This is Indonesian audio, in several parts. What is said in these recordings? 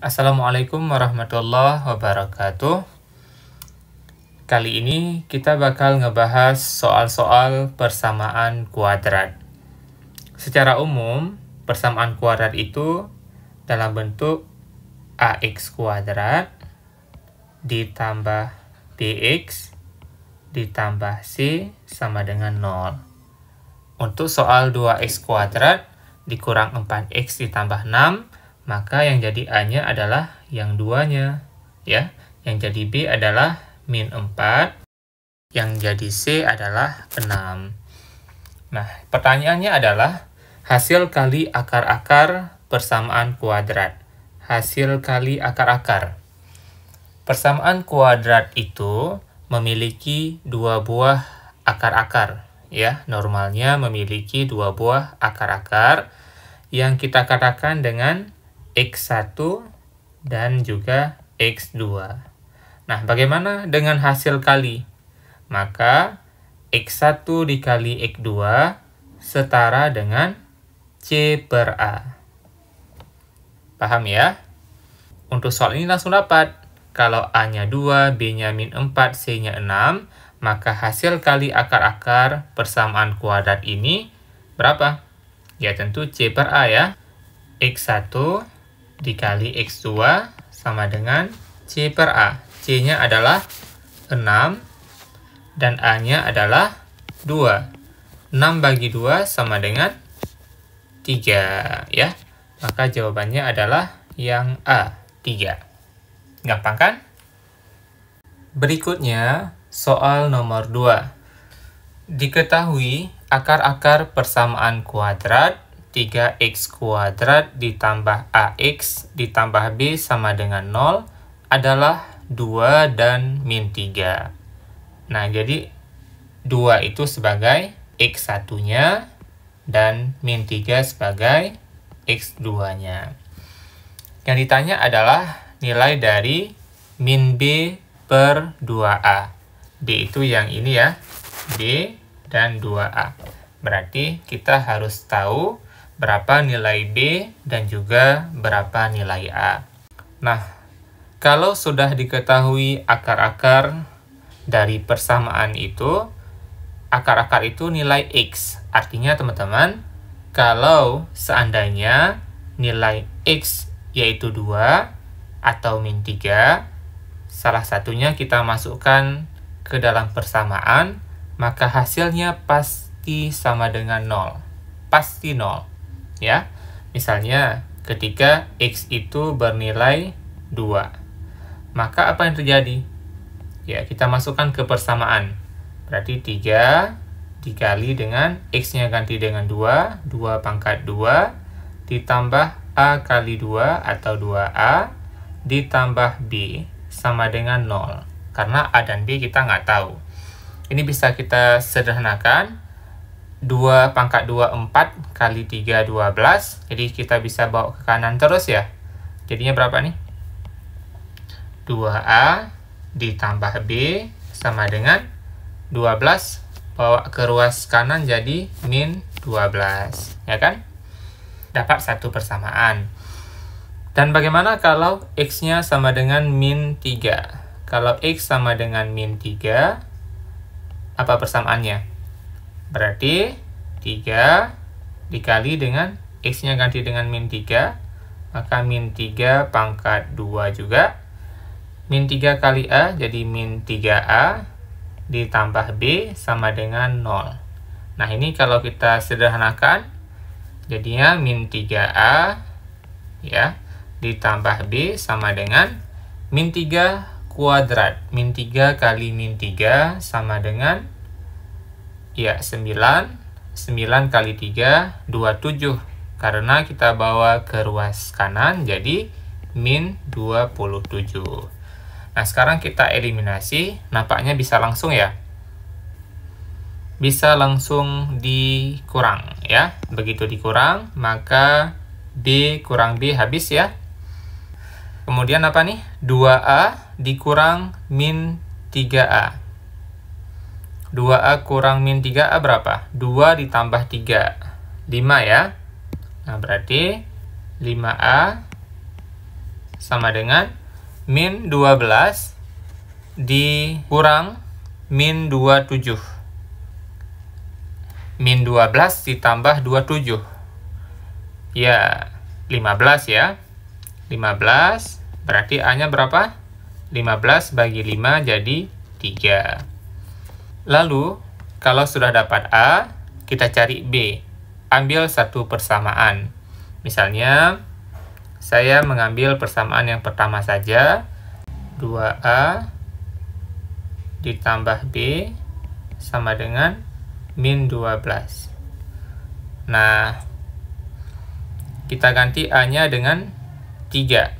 Assalamualaikum warahmatullahi wabarakatuh. Kali ini kita bakal ngebahas soal-soal persamaan kuadrat. Secara umum, persamaan kuadrat itu dalam bentuk AX kuadrat ditambah BX ditambah C sama dengan 0. Untuk soal 2X kuadrat dikurang 4X ditambah 6, maka yang jadi A-nya adalah yang duanya, ya. Yang jadi B adalah min 4, yang jadi C adalah 6. Nah, pertanyaannya adalah hasil kali akar-akar persamaan kuadrat. Hasil kali akar-akar. Persamaan kuadrat itu memiliki dua buah akar-akar, ya. Normalnya memiliki dua buah akar-akar yang kita katakan dengan X1 dan juga X2. Nah, bagaimana dengan hasil kali? Maka X1 dikali X2 setara dengan C per A. Paham ya? Untuk soal ini langsung dapat. Kalau A-nya 2, B-nya min 4, C-nya 6, maka hasil kali akar-akar persamaan kuadrat ini berapa? Ya tentu C per A ya. X1 dikali X2 sama dengan C per A. C-nya adalah 6 dan A-nya adalah 2. 6 bagi 2 sama dengan 3 ya. Maka jawabannya adalah yang A, 3. Gampang kan? Berikutnya, soal nomor 2. Diketahui akar-akar persamaan kuadrat 3x kuadrat ditambah AX ditambah B sama dengan 0 adalah 2 dan min 3. Nah, jadi 2 itu sebagai X1-nya dan min 3 sebagai X2-nya. Yang ditanya adalah nilai dari min B per 2A. B itu yang ini ya, B dan 2A. Berarti kita harus tahu berapa nilai B dan juga berapa nilai A. Nah, kalau sudah diketahui akar-akar dari persamaan itu, akar-akar itu nilai X. Artinya teman-teman, kalau seandainya nilai X yaitu 2 atau min 3, salah satunya kita masukkan ke dalam persamaan, maka hasilnya pasti sama dengan 0. Pasti 0. Ya. Misalnya, ketika X itu bernilai 2. Maka apa yang terjadi? Ya, kita masukkan ke persamaan. Berarti 3 dikali dengan X-nya ganti dengan 2, 2 pangkat 2, ditambah A kali 2 atau 2A, ditambah B sama dengan 0. Karena A dan B kita nggak tahu. Ini bisa kita sederhanakan. 2 pangkat 2, 4 kali 3, 12. Jadi kita bisa bawa ke kanan terus ya. Jadinya berapa nih? 2A ditambah B sama dengan 12. Bawa ke ruas kanan jadi min 12. Ya kan? Dapat satu persamaan. Dan bagaimana kalau X-nya sama dengan min 3? Kalau X sama dengan min 3, apa persamaannya? Berarti 3 dikali dengan X-nya ganti dengan min 3, maka min 3 pangkat 2 juga. Min 3 kali A jadi min 3A, ditambah B sama dengan 0. Nah, ini kalau kita sederhanakan, jadinya min 3A, ya, ditambah B sama dengan min 3 kuadrat. Min 3 kali min 3 sama dengan, ya, 9. 9 kali 3, 27. Karena kita bawa ke ruas kanan, jadi min 27. Nah, sekarang kita eliminasi. Nampaknya bisa langsung ya. Bisa langsung dikurang ya. Begitu dikurang, maka B kurang B habis ya. Kemudian apa nih? 2A dikurang min 3A. 2A kurang min 3A berapa? 2 ditambah 3. 5 ya. Nah, berarti 5A sama dengan min 12 dikurang min 27. Min 12 ditambah 27. Ya, 15 ya. 15 berarti A-nya berapa? 15 bagi 5 jadi 3. Lalu, kalau sudah dapat A, kita cari B. Ambil satu persamaan. Misalnya, saya mengambil persamaan yang pertama saja. 2A ditambah B sama dengan min 12. Nah, kita ganti A-nya dengan 3.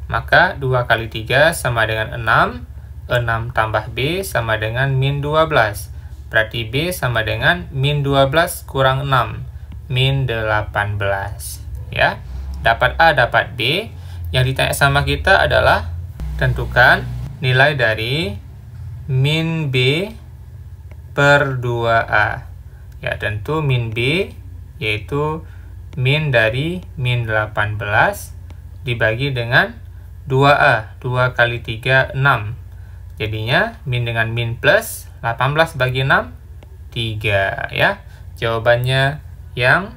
Maka 2 kali 3 sama dengan 6. 6 tambah B sama dengan min 12. Berarti B sama dengan min 12 kurang 6. Min 18. Ya, dapat A, dapat B. Yang ditanya sama kita adalah tentukan nilai dari min B per 2A. Ya, tentu min B yaitu min dari min 18 dibagi dengan 2A. 2 kali 3, 6. Jadinya min dengan min plus 18 bagi 6, 3 ya. Jawabannya yang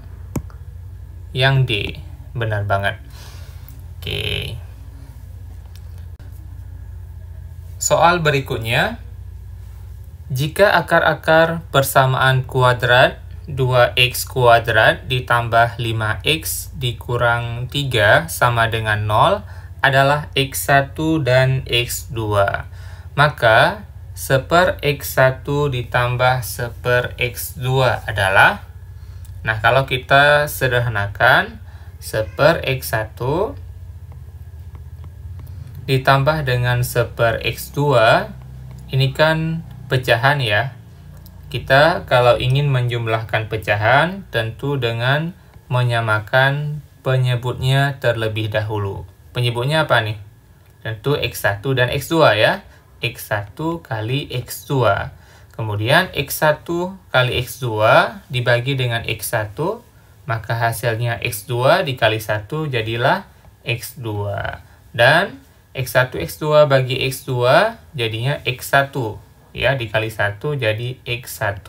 D. Benar banget. Oke. Soal berikutnya. Jika akar-akar persamaan kuadrat 2x kuadrat ditambah 5x dikurang 3 sama dengan 0 adalah x1 dan x2. Maka 1/x1 ditambah 1/x2 adalah, nah kalau kita sederhanakan, 1/x1 ditambah dengan 1/x2, ini kan pecahan ya. Kita kalau ingin menjumlahkan pecahan, tentu dengan menyamakan penyebutnya terlebih dahulu. Penyebutnya apa nih? Tentu x1 dan x2 ya. x1 kali x2. Kemudian x1 kali x2 dibagi dengan x1, maka hasilnya x2 dikali 1 jadilah x2. Dan x1 x2 bagi x2 jadinya x1. Ya, dikali 1 jadi x1.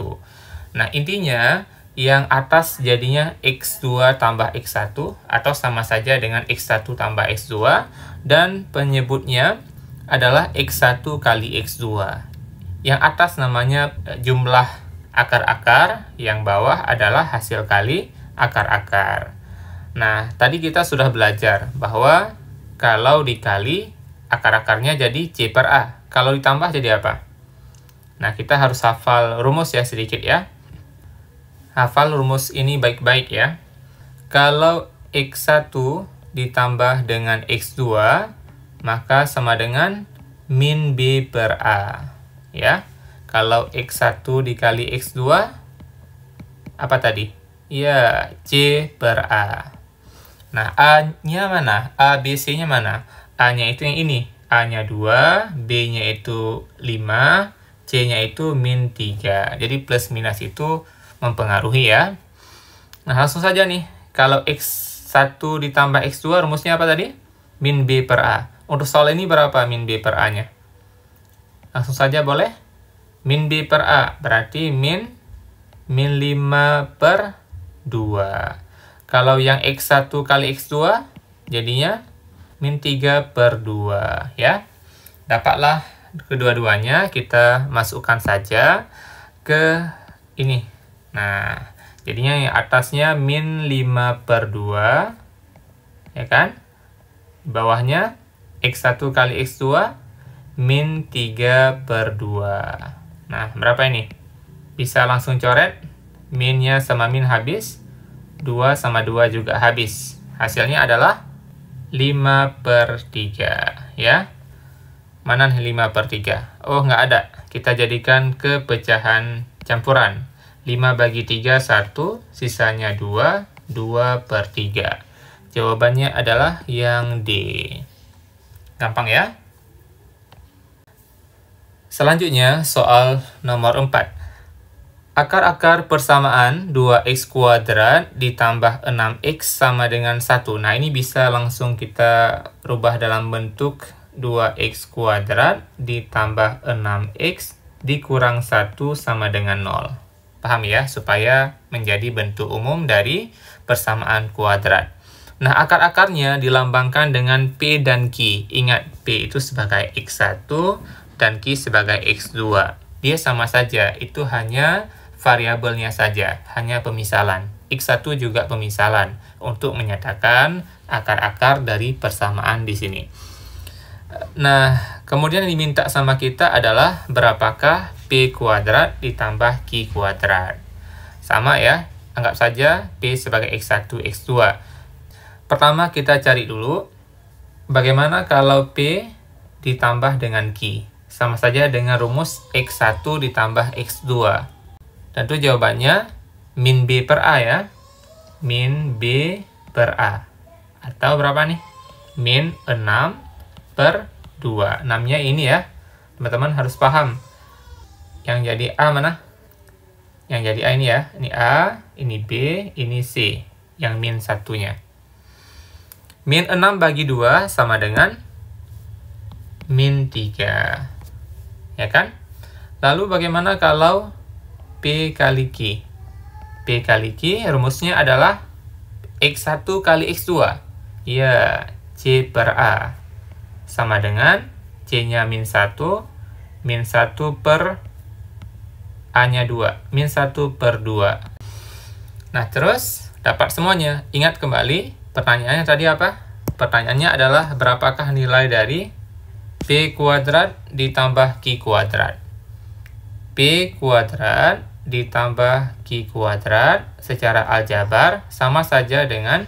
Nah, intinya yang atas jadinya x2 tambah x1 atau sama saja dengan x1 tambah x2, dan penyebutnya adalah x1 kali x2. Yang atas namanya jumlah akar-akar, yang bawah adalah hasil kali akar-akar. Nah, tadi kita sudah belajar bahwa kalau dikali akar-akarnya jadi C per A. Kalau ditambah jadi apa? Nah, kita harus hafal rumus ya sedikit ya. Hafal rumus ini baik-baik ya. Kalau x1 ditambah dengan x2, maka sama dengan min B per A. Ya. Kalau x1 dikali x2, apa tadi? Ya, C per A. Nah, A-nya mana? A, B, C-nya mana? A-nya itu yang ini. A-nya 2, B-nya itu 5, C-nya itu min 3. Jadi plus minus itu mempengaruhi ya. Nah, langsung saja nih. Kalau x1 ditambah x2, rumusnya apa tadi? Min B per A. Untuk soal ini berapa min B per A-nya? Langsung saja boleh? Min B per A berarti min 5 per 2. Kalau yang x1 kali x2, jadinya min 3 per 2 ya. Dapatlah kedua-duanya, kita masukkan saja ke ini. Nah, jadinya yang atasnya min 5 per 2, ya kan? Bawahnya x1 kali x2, min 3 per 2. Nah, berapa ini? Bisa langsung coret. Minnya sama min habis. 2 sama 2 juga habis. Hasilnya adalah 5 per 3, ya. Mana 5 per 3? Oh, nggak ada. Kita jadikan ke pecahan campuran. 5 bagi 3, 1. Sisanya 2. 2 per 3. Jawabannya adalah yang D. Gampang ya? Selanjutnya, soal nomor 4. Akar-akar persamaan 2x kuadrat ditambah 6x sama dengan 1. Nah, ini bisa langsung kita rubah dalam bentuk 2x kuadrat ditambah 6x dikurang 1 sama dengan 0. Paham ya? Supaya menjadi bentuk umum dari persamaan kuadrat. Nah, akar-akarnya dilambangkan dengan P dan Q. Ingat, P itu sebagai X1 dan Q sebagai X2. Dia sama saja, itu hanya variabelnya saja, hanya pemisalan. X1 juga pemisalan untuk menyatakan akar-akar dari persamaan di sini. Nah, kemudian yang diminta sama kita adalah berapakah P kuadrat ditambah Q kuadrat. Sama ya, anggap saja P sebagai X1, X2. Pertama kita cari dulu, bagaimana kalau P ditambah dengan Q. Sama saja dengan rumus X1 ditambah X2. Tentu jawabannya min B per A ya. Min B per A. Atau berapa nih? Min 6 per 2. 6-nya ini ya. Teman-teman harus paham. Yang jadi A mana? Yang jadi A ini ya. Ini A, ini B, ini C. Yang min 1-nya. Min 6 bagi 2 sama dengan min 3. Ya kan? Lalu bagaimana kalau P kali Q? P kali Q rumusnya adalah X1 kali X2. Ya, C per A. Sama dengan C-nya min 1, min 1 per A-nya 2. Min 1 per 2. Nah, terus dapat semuanya. Ingat kembali, pertanyaannya tadi apa? Pertanyaannya adalah berapakah nilai dari P kuadrat ditambah Q kuadrat. P kuadrat ditambah Q kuadrat secara aljabar sama saja dengan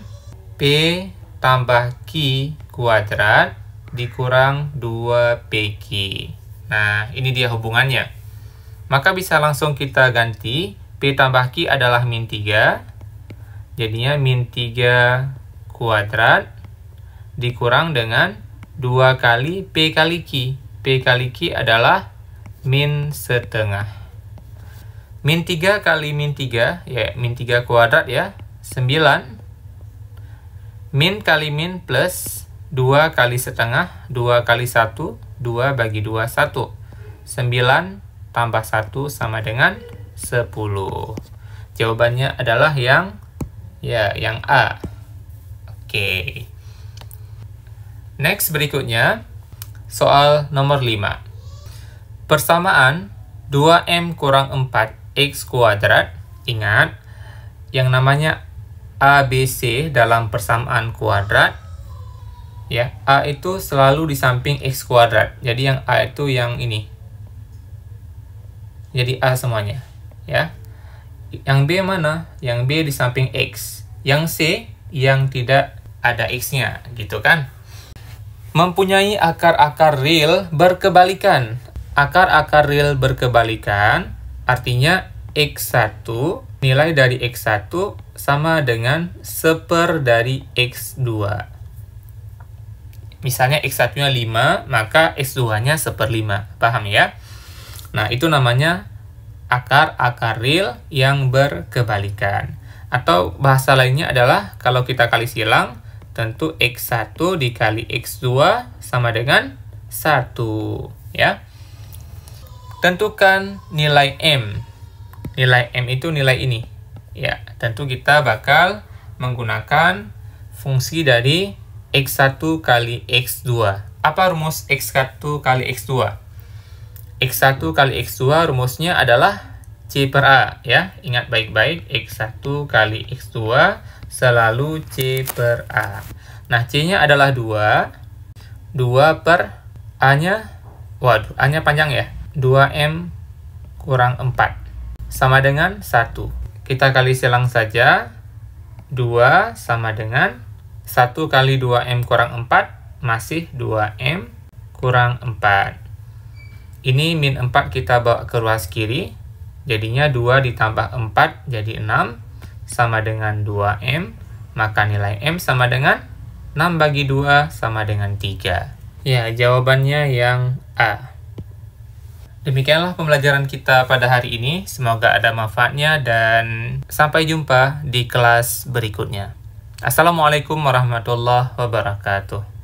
P tambah Q kuadrat dikurang 2PQ. Nah, ini dia hubungannya. Maka bisa langsung kita ganti. P tambah Q adalah min 3. Jadinya min 3 kuadrat dikurang dengan 2 kali P kali Q. P kali Q adalah min setengah. Min 3 kali min 3, ya min 3 kuadrat ya, 9. Min kali min plus 2 kali setengah, 2 kali 1, 2 bagi 2, 1. 9 tambah 1 sama dengan 10. Jawabannya adalah yang A. Oke. Next berikutnya, soal nomor 5. Persamaan 2M kurang 4X kuadrat. Ingat, yang namanya ABC dalam persamaan kuadrat, ya, A itu selalu di samping X kuadrat. Jadi yang A itu yang ini. Jadi A semuanya, ya. Yang B mana? Yang B di samping X. Yang C yang tidak ada X-nya, gitu kan? Mempunyai akar-akar real berkebalikan. Akar-akar real berkebalikan artinya X1, nilai dari X1 sama dengan 1/4 dari X2. Misalnya X1-nya 5, maka X2-nya 1/5. Paham ya? Nah, itu namanya akar-akar real yang berkebalikan. Atau bahasa lainnya adalah kalau kita kali silang, tentu X1 dikali X2 sama dengan 1. Ya. Tentukan nilai M. Nilai M itu nilai ini. Ya, tentu kita bakal menggunakan fungsi dari X1 kali X2. Apa rumus X1 kali X2? X1 kali X2 rumusnya adalah C per A. Ya, ingat baik-baik, X1 kali X2 selalu C per A. Nah, C-nya adalah 2. 2 per A-nya, waduh, A-nya panjang ya. 2M kurang 4 sama dengan 1. Kita kali silang saja. 2 sama dengan 1 kali 2M kurang 4 masih 2M kurang 4. Ini min 4 kita bawa ke ruas kiri. Jadinya 2 ditambah 4 jadi 6 sama dengan 2M. Maka nilai M sama dengan 6 bagi 2 sama dengan 3. Ya, jawabannya yang A. Demikianlah pembelajaran kita pada hari ini. Semoga ada manfaatnya dan sampai jumpa di kelas berikutnya. Assalamualaikum warahmatullahi wabarakatuh.